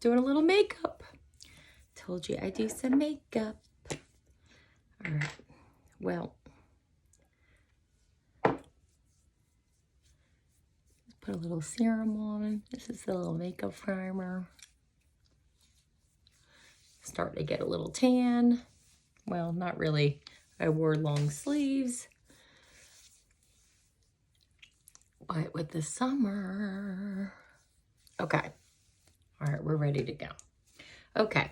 doing a little makeup. Told you I do some makeup. All right, well, put a little serum on. This is the little makeup primer. Starting to get a little tan. Well, not really. I wore long sleeves. But with the summer. Okay. All right, we're ready to go. Okay,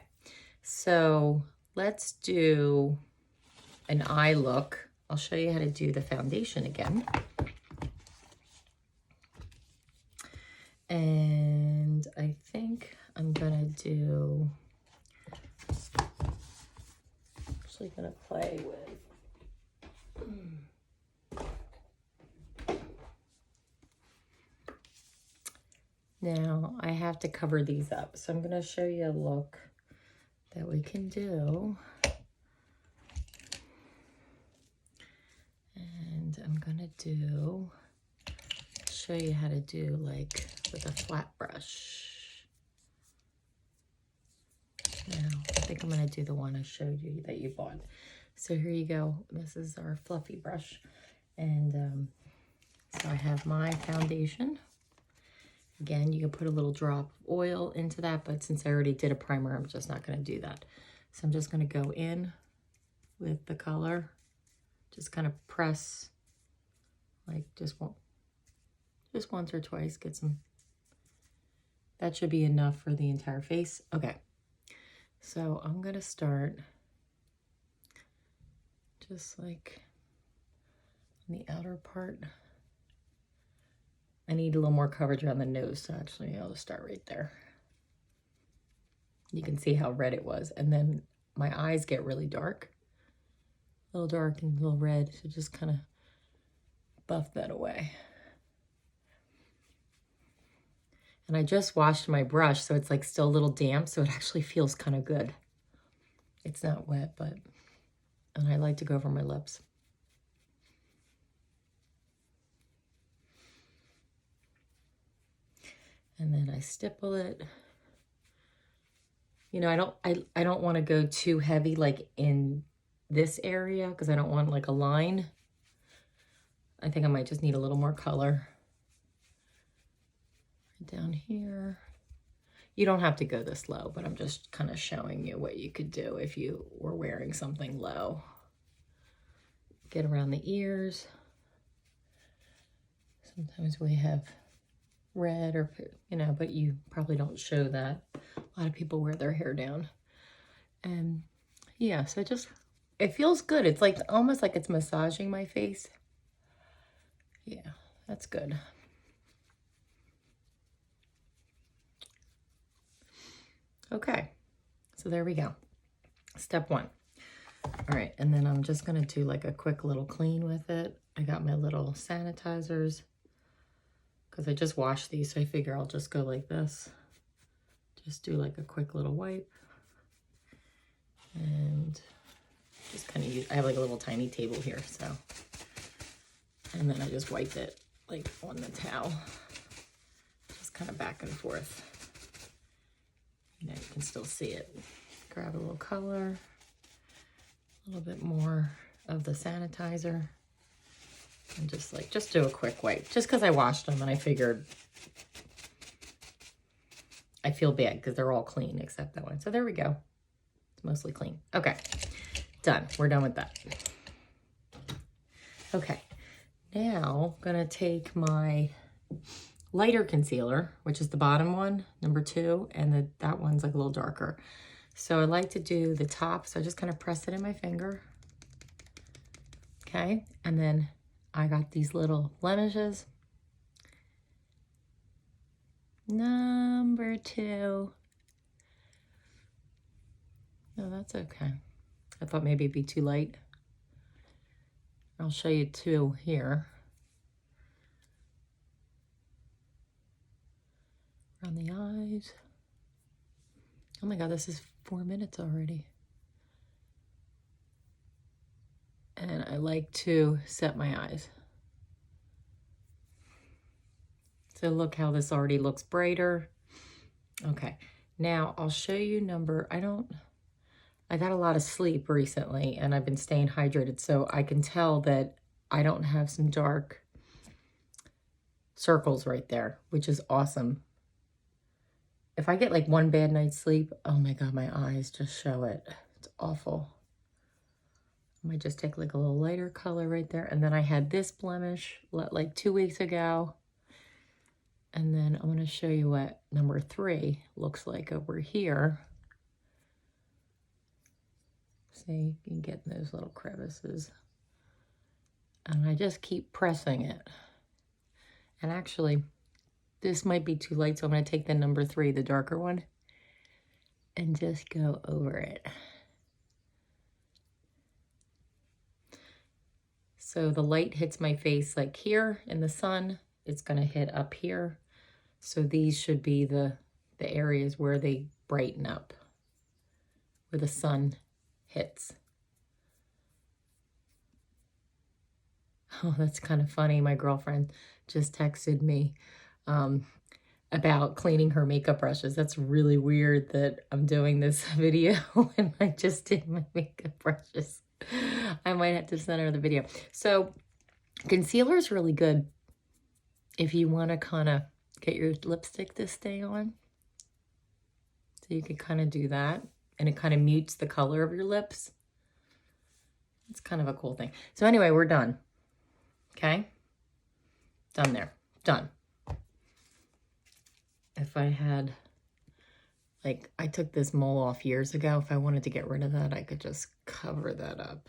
so let's do an eye look. I'll show you how to do the foundation again. And I think I'm gonna do, actually gonna play with, now I have to cover these up. So I'm gonna show you a look that we can do. And I'm gonna show you how to do like with a flat brush. Now, I think I'm gonna do the one I showed you that you bought. So here you go. This is our fluffy brush. And so I have my foundation. Again, you can put a little drop of oil into that, but since I already did a primer, I'm just not gonna do that. So I'm just gonna go in with the color, just kind of press like just once or twice, get some, that should be enough for the entire face. Okay, so I'm gonna start just like on the outer part. I need a little more coverage around the nose, so actually I'll just start right there. You can see how red it was, and then my eyes get really dark. A little dark and a little red, so just kind of buff that away. And I just washed my brush, so it's like still a little damp, so it actually feels kind of good. It's not wet, but, and I like to go over my lips. And then I stipple it. You know, I don't want to go too heavy like in this area because I don't want like a line. I think I might just need a little more color. Down here. You don't have to go this low, but I'm just kind of showing you what you could do if you were wearing something low. Get around the ears. Sometimes we have red or, you know, but you probably don't show that. A lot of people wear their hair down. And yeah, so it feels good. It's like almost like it's massaging my face. Yeah, that's good. Okay, so there we go. Step one. All right, and then I'm just gonna do like a quick little clean with it. I got my little sanitizers because I just washed these, so I figure I'll just go like this. Just do like a quick little wipe. And just kind of use, I have like a little tiny table here, so. And then I just wiped it like on the towel. Just kind of back and forth. You know, you can still see it. Grab a little color, a little bit more of the sanitizer, and just do a quick wipe. Just because I washed them and I figured I feel bad because they're all clean except that one. So there we go. It's mostly clean. Okay, done. We're done with that. Okay, now I'm gonna take my lighter concealer, which is the bottom one, number 2, and that one's like a little darker. So I like to do the top, so I just kind of press it in my finger. Okay, and then I got these little blemishes. Number 2. No, that's okay. I thought maybe it'd be too light. I'll show you 2 here. Around the eyes. Oh my God, this is 4 minutes already. And I like to set my eyes. So look how this already looks brighter. Okay, Now I'll show you I got a lot of sleep recently and I've been staying hydrated, so I can tell that I don't have some dark circles right there, which is awesome. If I get like one bad night's sleep, oh my God, my eyes just show it. It's awful. I might just take like a little lighter color right there. And then I had this blemish like 2 weeks ago. And then I'm going to show you what number 3 looks like over here. See, you can get those little crevices. And I just keep pressing it. And actually, this might be too light, so I'm going to take the number 3, the darker one, and just go over it. So the light hits my face like here in the sun. It's going to hit up here. So these should be the areas where they brighten up, where the sun hits. Oh, that's kind of funny. My girlfriend just texted me about cleaning her makeup brushes. That's really weird that I'm doing this video and I just did my makeup brushes. I might have to send her the video. So concealer is really good if you want to kind of get your lipstick to stay on. So you can kind of do that, and it kind of mutes the color of your lips. It's kind of a cool thing. So anyway, we're done. Okay? Done there. Done. If I had, like, I took this mole off years ago. If I wanted to get rid of that, I could just cover that up.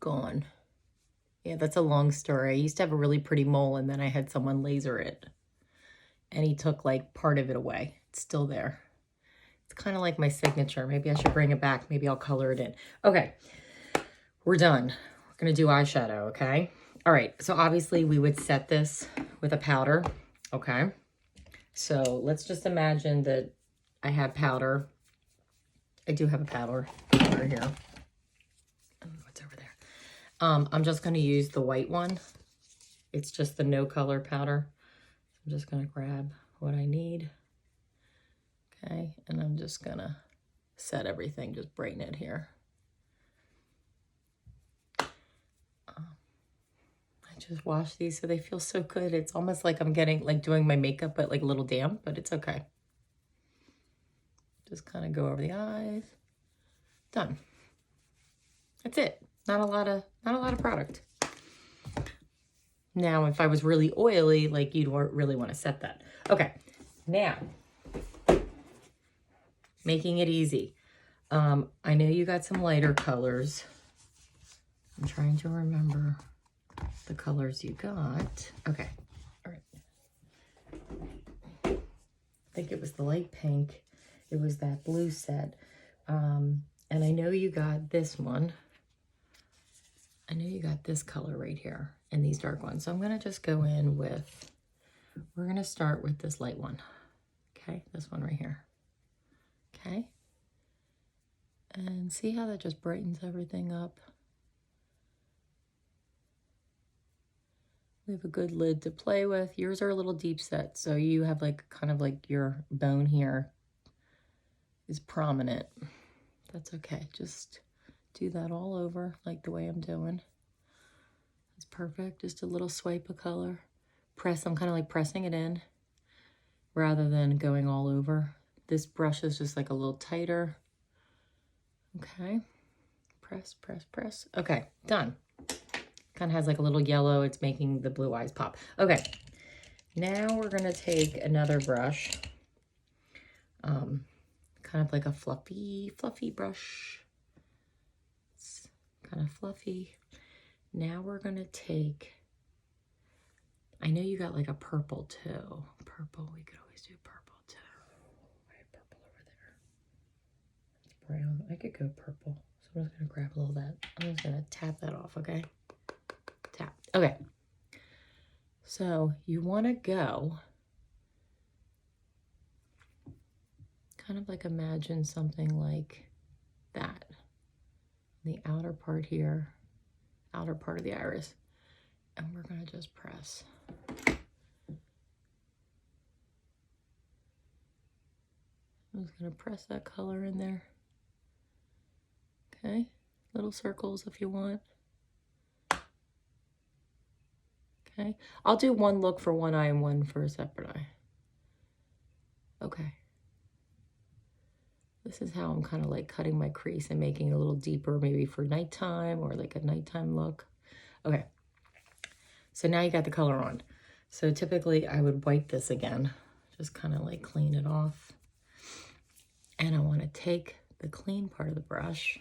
Gone. Yeah, that's a long story. I used to have a really pretty mole, and then I had someone laser it. And he took, like, part of it away. It's still there. It's kind of like my signature. Maybe I should bring it back. Maybe I'll color it in. Okay. We're done. We're going to do eyeshadow, okay? All right. So, obviously, we would set this with a powder, okay? So, let's just imagine that I have powder. I do have a powder here. What's over there? I'm just going to use the white one. It's just the no color powder. I'm just going to grab what I need. Okay, and I'm just going to set everything, just brighten it here. I just wash these so they feel so good. It's almost like I'm getting, like doing my makeup, but like a little damp, but it's okay. Just kind of go over the eyes. Done. That's it. Not a lot of product. Now, if I was really oily, like you'd really want to set that. Okay, now, making it easy. I know you got some lighter colors. I'm trying to remember the colors you got. Okay, all right. I think it was the light pink. It was that blue set. And I know you got this one. I know you got this color right here and these dark ones. So I'm going to just go in with, we're going to start with this light one. Okay, this one right here. Okay. And see how that just brightens everything up? We have a good lid to play with. Yours are a little deep set, so you have like kind of like your bone here is prominent. That's okay. Just do that all over like the way I'm doing. It's perfect. Just a little swipe of color. Press, I'm kind of like pressing it in rather than going all over. This brush is just like a little tighter. Okay. Press, press, press. Okay, done. Kind of has like a little yellow. It's making the blue eyes pop. Okay. Now we're going to take another brush. Kind of like a fluffy brush. It's kind of fluffy. Now we're going to take, I know you got like a purple too. Purple, we could always do purple too. I have purple over there. It's brown. I could go purple. So I'm just going to grab a little of that. I'm just going to tap that off, okay? Tap. Okay. So you want to go kind of like imagine something like that. The outer part here, outer part of the iris. And we're going to just press. I'm just gonna press that color in there. Okay, little circles if you want. Okay, I'll do one look for one eye and one for a separate eye. Okay. This is how I'm kind of like cutting my crease and making it a little deeper, maybe for nighttime or like a nighttime look. Okay. So now you got the color on. So typically I would wipe this again, just kind of like clean it off. And I want to take the clean part of the brush.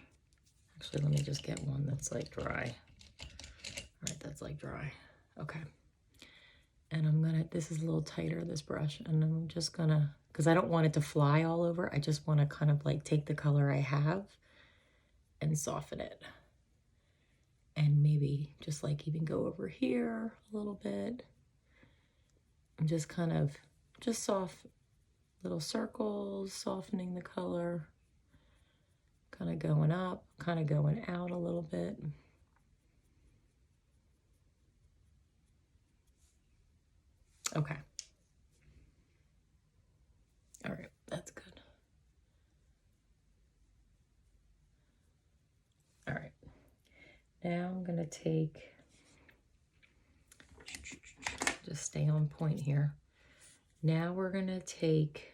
Actually, let me just get one that's like dry. All right, that's like dry. Okay. And I'm gonna, this is a little tighter, this brush, and I'm just gonna, because I don't want it to fly all over, I just want to kind of like take the color I have and soften it. And maybe just like even go over here a little bit. I'm just kind of, just soft little circles, softening the color, kind of going up, kind of going out a little bit. Okay. All right, that's good. All right. Now I'm gonna take, just stay on point here. Now we're gonna take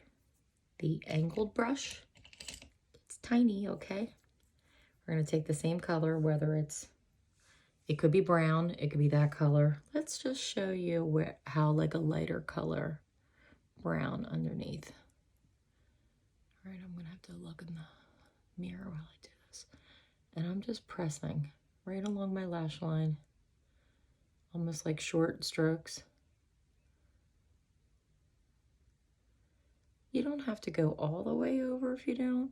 the angled brush. It's tiny, okay? We're gonna take the same color, whether it's, it could be brown, it could be that color. Let's just show you how like a lighter color brown underneath. All right, I'm gonna have to look in the mirror while I do this. And I'm just pressing right along my lash line, almost like short strokes. You don't have to go all the way over if you don't.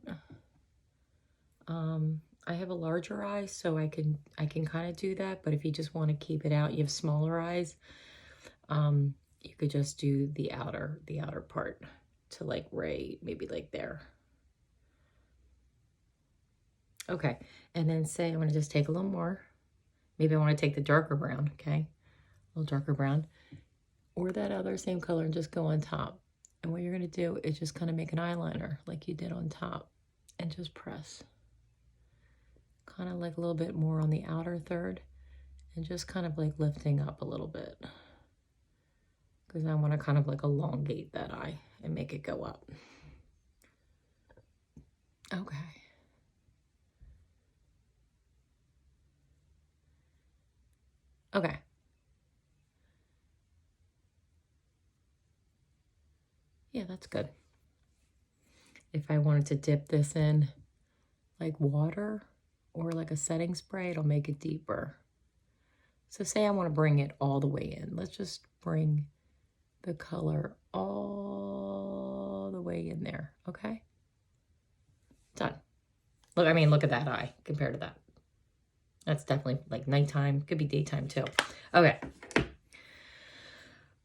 I have a larger eye, so I can kind of do that, but if you just want to keep it out, you have smaller eyes, you could just do the outer part to like maybe like there. Okay, and then say I want to just take a little more. Maybe I want to take the darker brown, okay? A little darker brown. Or that other same color and just go on top. And what you're going to do is just kind of make an eyeliner like you did on top and just press. Kind of like a little bit more on the outer third and just kind of like lifting up a little bit. Because I want to kind of like elongate that eye and make it go up. Okay. Okay. Yeah, that's good. If I wanted to dip this in like water or like a setting spray, it'll make it deeper. So say I want to bring it all the way in. Let's just bring the color all the way in there, okay? Done. Look, I mean, look at that eye compared to that. That's definitely like nighttime. Could be daytime too. Okay.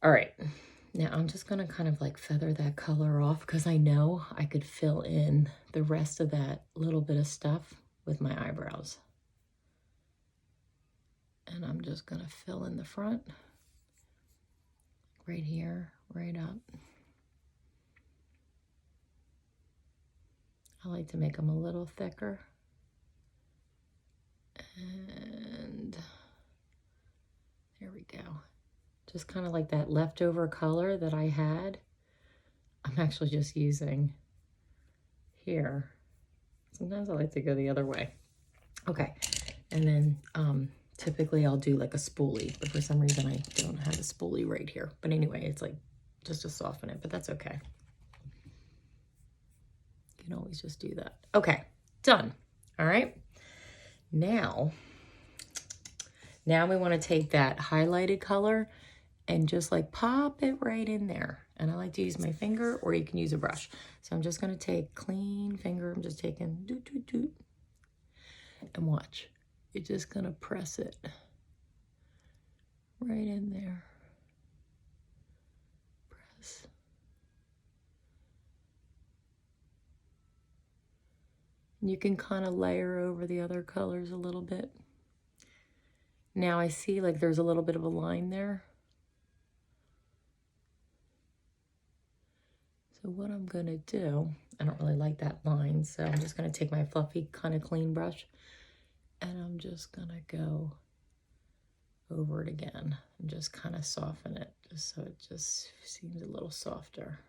All right. Now I'm just going to kind of like feather that color off because I know I could fill in the rest of that little bit of stuff with my eyebrows. And I'm just going to fill in the front. Right here, right up. I like to make them a little thicker. And there we go. Just kind of like that leftover color that I had. I'm actually just using here. Sometimes I like to go the other way. Okay, and then typically I'll do like a spoolie, but for some reason I don't have a spoolie right here. But anyway, it's like just to soften it, but that's okay. You can always just do that. Okay, done. All right. Now we want to take that highlighted color and just like pop it right in there. And I like to use my finger, or you can use a brush. So I'm just going to take clean finger. I'm just taking doot, doot, doot. And watch. You're just going to press it right in there. Press. And you can kind of layer over the other colors a little bit. Now I see like there's a little bit of a line there. So what I'm going to do, I don't really like that line, so I'm just going to take my fluffy kind of clean brush and I'm just going to go over it again and just kind of soften it just so it just seems a little softer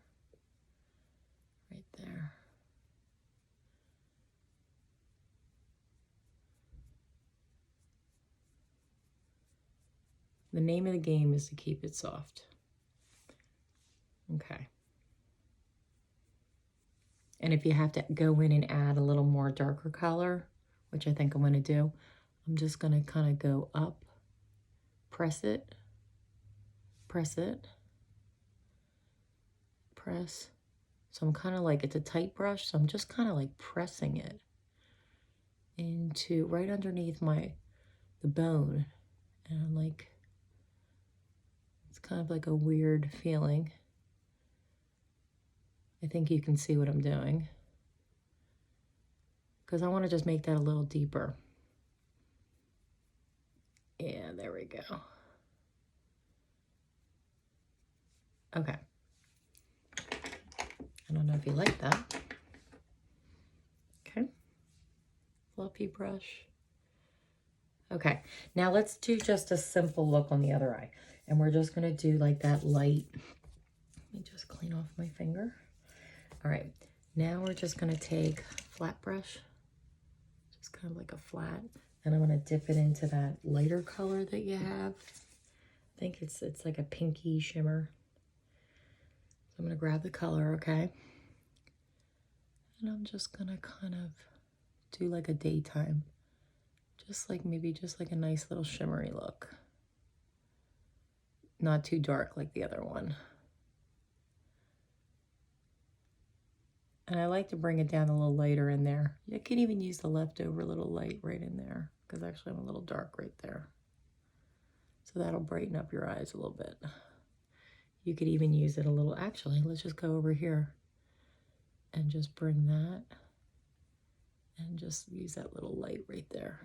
right there. The name of the game is to keep it soft. Okay. And if you have to go in and add a little more darker color, which I think I'm going to do, I'm just going to kind of go up, press it, press it, press. So I'm kind of like, it's a tight brush, so I'm just kind of like pressing it into right underneath the bone. And I'm like, it's kind of like a weird feeling. I think you can see what I'm doing, because I want to just make that a little deeper. Yeah, there we go. Okay. I don't know if you like that. Okay. Fluffy brush. Okay, now let's do just a simple look on the other eye. And we're just going to do like that light. Let me just clean off my finger. All right, now we're just going to take flat brush, just kind of like a flat, and I'm going to dip it into that lighter color that you have. I think it's like a pinky shimmer. So I'm going to grab the color, okay? And I'm just going to kind of do like a daytime, just like maybe just like a nice little shimmery look. Not too dark like the other one. And I like to bring it down a little lighter in there. You can even use the leftover little light right in there, because actually I'm a little dark right there. So that'll brighten up your eyes a little bit. You could even use it a little, actually, let's just go over here and just bring that and just use that little light right there.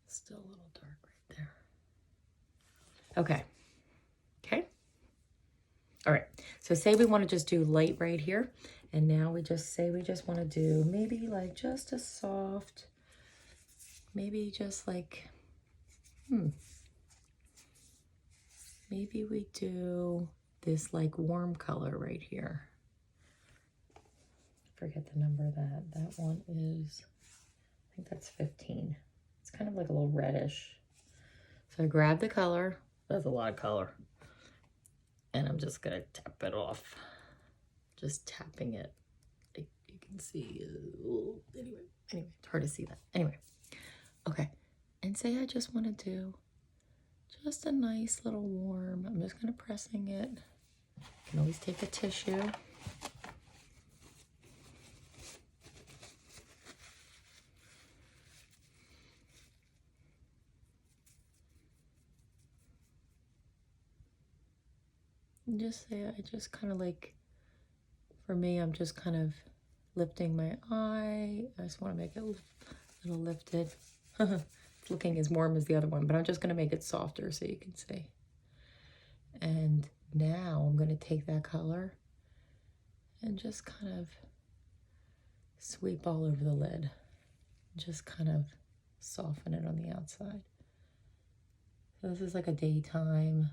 Still a little dark right there. Okay. Okay. All right. So say we want to just do light right here. And now we just say we just want to do maybe like just a soft, maybe just like, maybe we do this like warm color right here. Forget the number of that. That one is, I think that's 15. It's kind of like a little reddish. So I grab the color. That's a lot of color. And I'm just going to tap it off. Just tapping it. Like you can see. Anyway, it's hard to see that. Anyway. Okay. And say I just want to do just a nice little warm. I'm just going to pressing it. You can always take a tissue. And just say, I just kind of like, for me, I'm just kind of lifting my eye. I just want to make it a little lifted. It's looking as warm as the other one, but I'm just going to make it softer so you can see. And now I'm going to take that color and just kind of sweep all over the lid. Just kind of soften it on the outside. So this is like a daytime,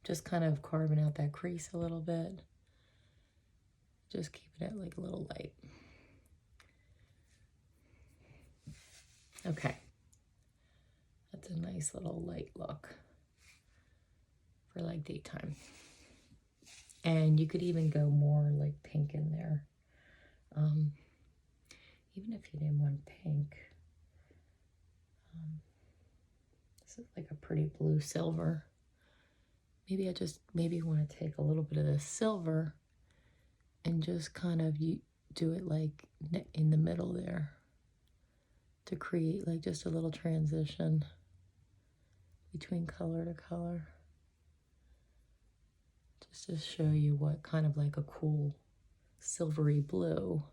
just kind of carving out that crease a little bit. Just keeping it like a little light. Okay. That's a nice little light look for like daytime. And you could even go more like pink in there. Even if you didn't want pink. This is like a pretty blue silver. Maybe I just want to take a little bit of this silver and just kind of do it like in the middle there to create like just a little transition between color to color. Just to show you what kind of like a cool silvery blue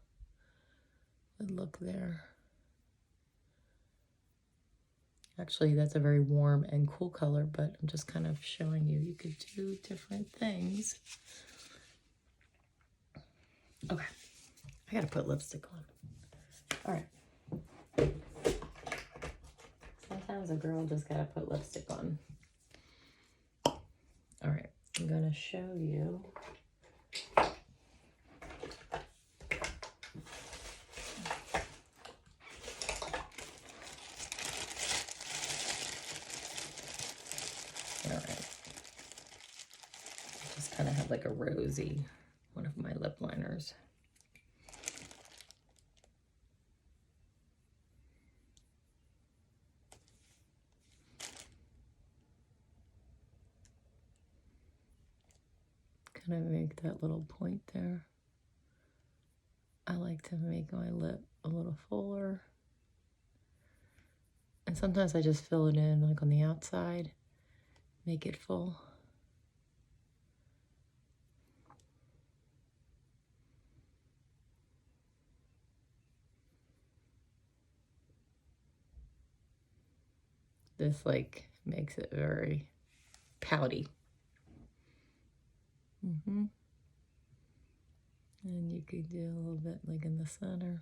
would look there. Actually, that's a very warm and cool color, but I'm just kind of showing you could do different things. Okay, I gotta put lipstick on. All right. Sometimes a girl just gotta put lipstick on. All right, I'm gonna show you. All right. Just kind of have like a rosy, one of my lip liners. Kind of make that little point there. I like to make my lip a little fuller. And sometimes I just fill it in like on the outside, make it full. This like makes it very pouty. And you could do a little bit like in the center.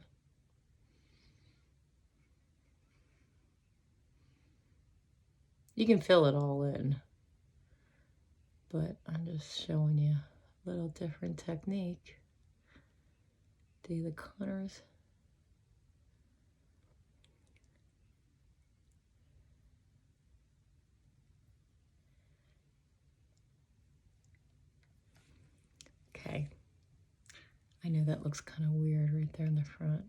You can fill it all in, but I'm just showing you a little different technique. Do the corners. Okay. I know that looks kind of weird right there in the front.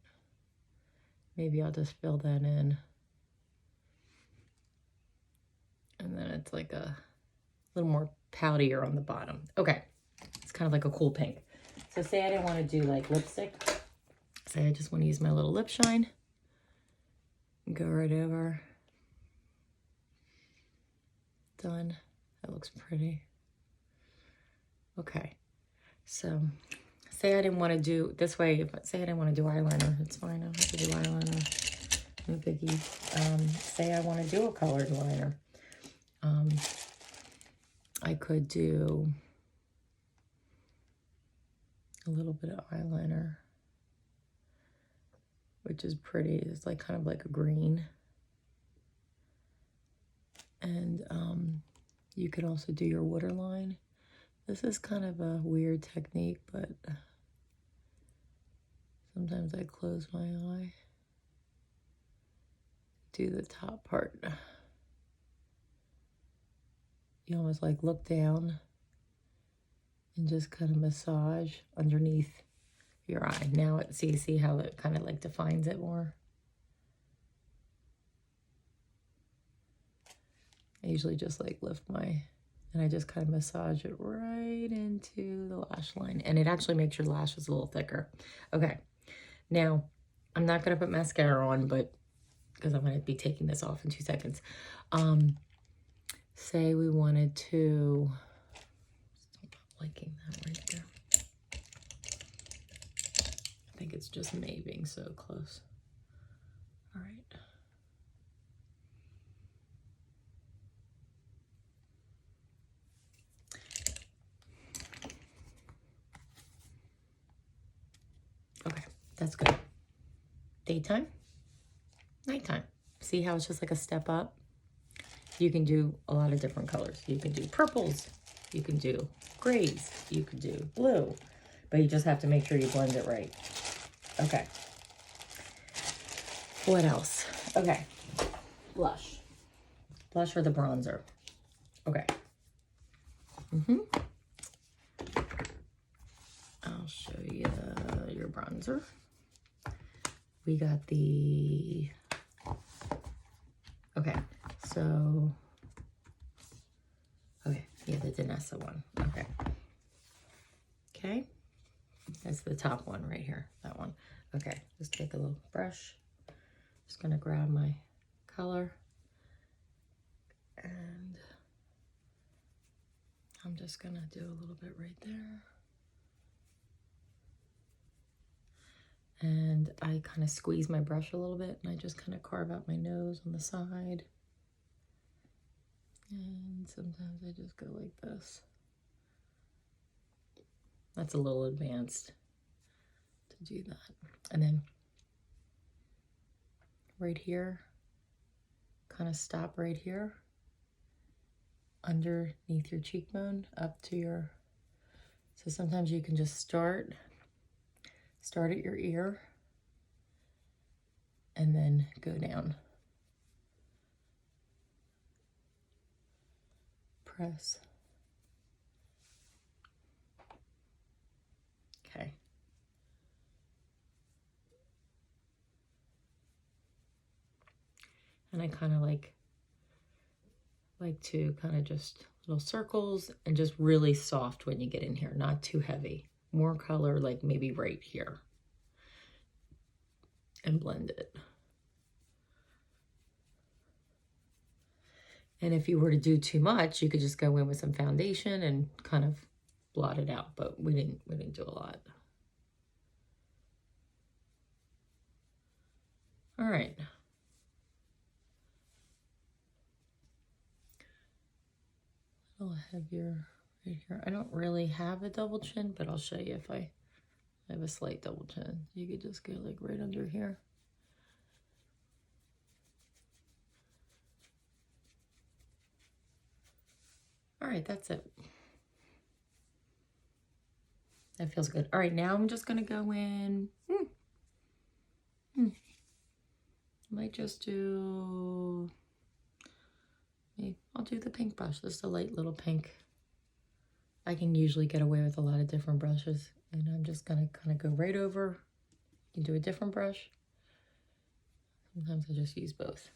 Maybe I'll just fill that in. And then it's like a little more poutier on the bottom. Okay. It's kind of like a cool pink. So say I didn't want to do like lipstick. Say I just want to use my little lip shine. Go right over. Done. That looks pretty. Okay. So say I didn't want to do this way. Say I didn't want to do eyeliner. It's fine. I don't have to do eyeliner. No biggie. Say I want to do a colored liner. I could do a little bit of eyeliner, which is pretty. It's like kind of like a green. And you could also do your waterline. This is kind of a weird technique, but sometimes I close my eye. Do the top part. You almost like look down and just kind of massage underneath your eye. Now it see how it kind of like defines it more. I usually just like lift my, and I just kind of massage it right into the lash line. And it actually makes your lashes a little thicker. Okay, now I'm not gonna put mascara on, but because I'm gonna be taking this off in 2 seconds. Say we wanted to, still not liking that right there. I think it's just me being so close. All right. Okay, that's good. Daytime, nighttime. See how it's just like a step up? You can do a lot of different colors. You can do purples, you can do grays, you can do blue, but you just have to make sure you blend it right. Okay. What else? Okay. Blush. Blush or the bronzer. Okay. I'll show you your bronzer. We got the, okay, so, okay, yeah, the Danessa one, okay. Okay, that's the top one right here, that one. Okay, just take a little brush. Just gonna grab my color. And I'm just gonna do a little bit right there. And I kind of squeeze my brush a little bit, and I just kind of carve out my nose on the side. And sometimes I just go like this. That's a little advanced. to do that. And then right here, kind of stop right here, underneath your cheekbone, up to your, so sometimes you can just start at your ear, and then go down. Press. Okay. And I kind of like to kind of just little circles and just really soft when you get in here, not too heavy. More color, like maybe right here. And blend it. And if you were to do too much, you could just go in with some foundation and kind of blot it out, but we didn't do a lot. All right. A little heavier right here. I don't really have a double chin, but I'll show you if I have a slight double chin. You could just go like right under here. All right, that's it. That feels good. All right, now I'm just gonna go in. Might just do, maybe I'll do the pink brush, just a light little pink. I can usually get away with a lot of different brushes, and I'm just gonna kind of go right over. You can do a different brush. Sometimes I just use both,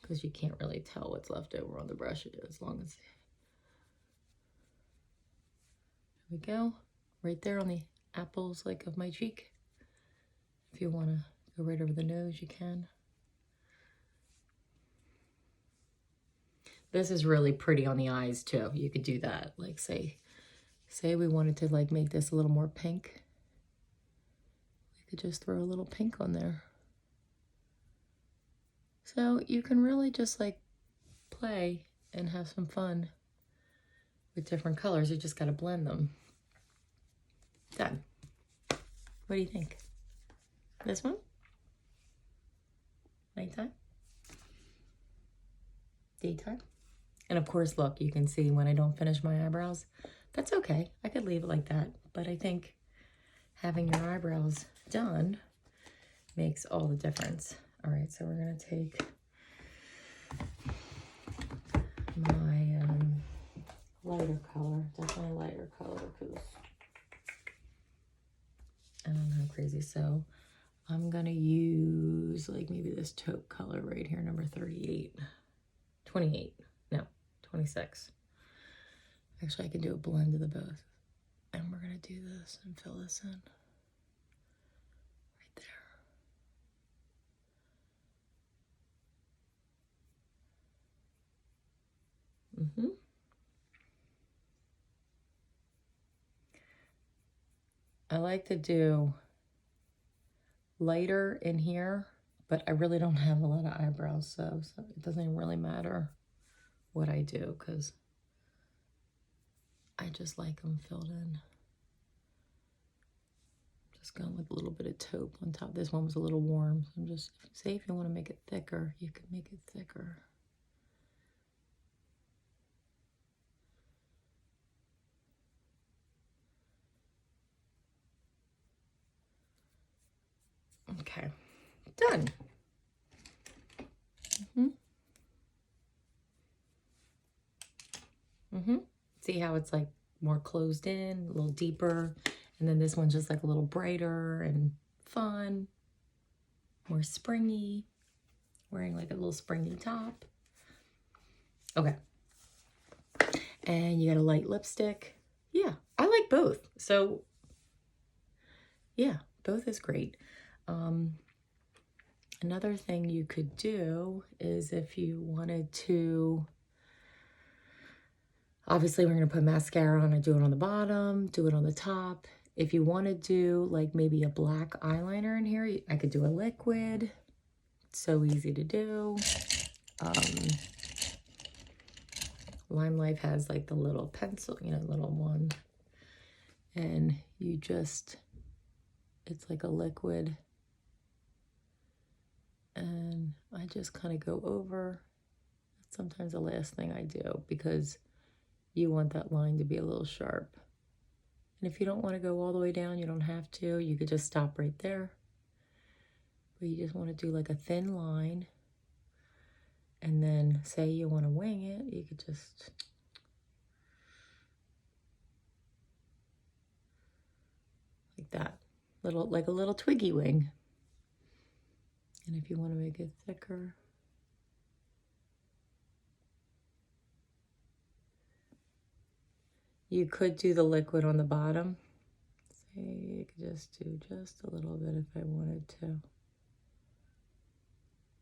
because you can't really tell what's left over on the brush as long as, there we go, right there on the apples like of my cheek. If you want to go right over the nose, you can. This is really pretty on the eyes too. You could do that. Like say we wanted to like make this a little more pink. We could just throw a little pink on there. So you can really just like play and have some fun with different colors. You just got to blend them. Done. What do you think? This one? Nighttime? Daytime? And of course, look, you can see when I don't finish my eyebrows. That's okay. I could leave it like that. But I think having your eyebrows done makes all the difference. All right, so we're going to take my lighter color. Definitely lighter color, because I don't know how crazy. So I'm going to use like maybe this taupe color right here, number 38. 28. No, 26. Actually, I can do a blend of the both. And we're going to do this and fill this in. Right there. I like to do lighter in here, but I really don't have a lot of eyebrows, so it doesn't really matter what I do, because I just like them filled in. Just going with a little bit of taupe on top. This one was a little warm, so I'm just, say if you want to make it thicker, you can make it thicker. Okay, done. See how it's like more closed in, a little deeper, and then this one's just like a little brighter and fun, more springy, wearing like a little springy top. Okay, and you got a light lipstick. Yeah, I like both. So yeah, both is great. Another thing you could do is if you wanted to, obviously we're going to put mascara on and do it on the bottom, do it on the top. If you want to do like maybe a black eyeliner in here, I could do a liquid. It's so easy to do. Lime Life has like the little pencil, you know, little one. And you you just, it's like a liquid. And I just kind of go over. Sometimes the last thing I do, because you want that line to be a little sharp. And if you don't want to go all the way down, you don't have to. You could just stop right there. But you just want to do like a thin line. And then say you want to wing it, you could just like that. Like a little twiggy wing. And if you want to make it thicker, you could do the liquid on the bottom. Say you could just do just a little bit if I wanted to.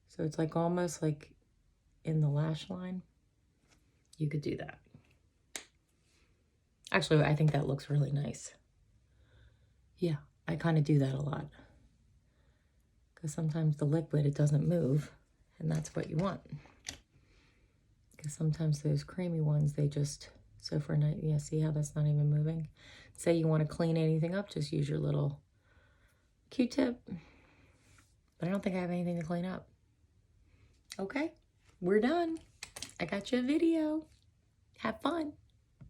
So it's like almost like in the lash line. You could do that. Actually, I think that looks really nice. Yeah, I kind of do that a lot. Because sometimes the liquid, it doesn't move. And that's what you want. Because sometimes those creamy ones, they just, so for night, yeah, see how that's not even moving? Say you want to clean anything up, just use your little Q-tip. But I don't think I have anything to clean up. Okay, we're done. I got you a video. Have fun.